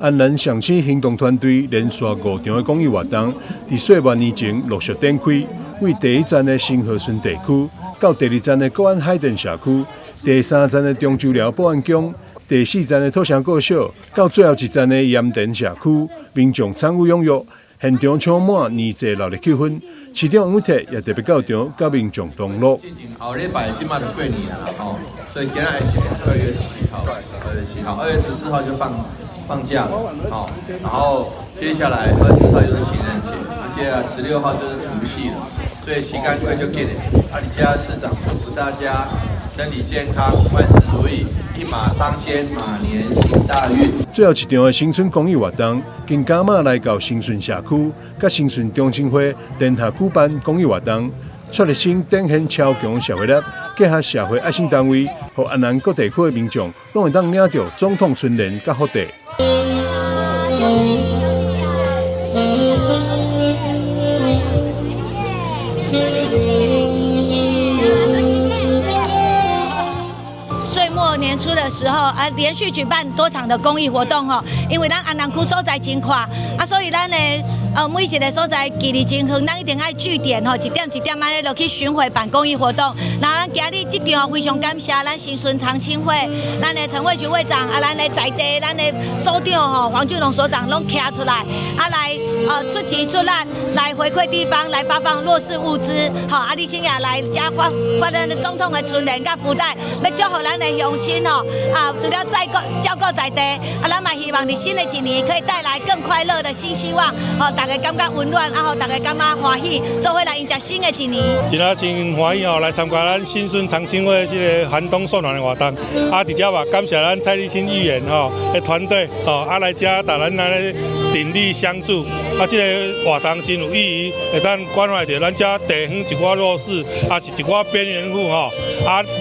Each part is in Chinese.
安南上市行动团队连续5场的公益活动，伫岁末年前陆续展开。为第一站的新河村地区，到第2站的国安海淀社区，第3站的中州寮保安宫，第4站的土城国小，到最后1站的盐田社区，民众参与踊跃，现场充满年节热闹气氛。市长黄铁也特别到场，甲民众同乐。后礼拜即马就过年啦，吼，所以今日还是2月7号，2月7号，2月14号就放假了，好，然后接下来24号就是情人节，接下来16号就是除夕了，所以期间过就紧嘞。你家市长祝福大家身体健康，万事如意，一马当先，马年行大运。最后一场的新春公益活动，经加码来到新顺社区，甲新顺中心会联合举办公益活动，出力性展现超强社会力，结合社会爱心单位，和安南各地区的民众，拢会当领到总统春联甲福袋。岁末年初的时候，连续举办多场的公益活动吼，因为咱安南区所在真宽，所以咱的每一个所在距离真远，咱一定爱据点吼，一点一点安尼落去巡回办公益活动。那咱今日这场非常感谢咱新顺长青会，咱的陈慧群会长咱的在地，咱的所长吼黄俊龙所长拢站出来，来出钱出力来回馈地方，来发放弱势物资，吼你请也来加发咱的总统的春联甲福袋，要祝福咱的乡亲哦，除了照顾在地，咱嘛希望伫新的一年可以带来更快乐的新希望，大家感觉温暖，大家感觉欢喜，做伙来迎接新的一年。真真欢喜来参加咱新顺长青会这个寒冬送暖的活动，伫遮嘛感谢咱蔡立新议员的团队来遮带咱鼎力相助，这个活动真有意义，会当关怀到咱遮地方一寡弱势，是一寡边缘户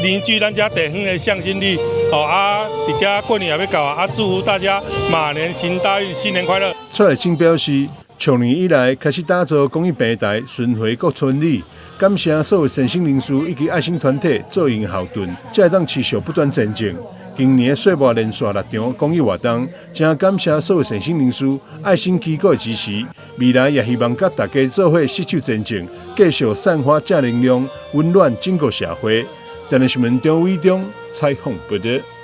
凝聚咱遮地方的向心力，伫遮过年也要到祝福大家马年行大运，新年快乐。蔡立新表示，从年以来开始打造公益平台，巡回各村里，感谢所有善心人士以及爱心团体做因后盾，才会当持续不断前进。今年岁末连续6场公益活动，真感谢所有善心人士、爱心机构的支持。未来也希望甲大家做伙携手前进，继续散发正能量，温暖整个社会。台南新闻张伟忠采访报道。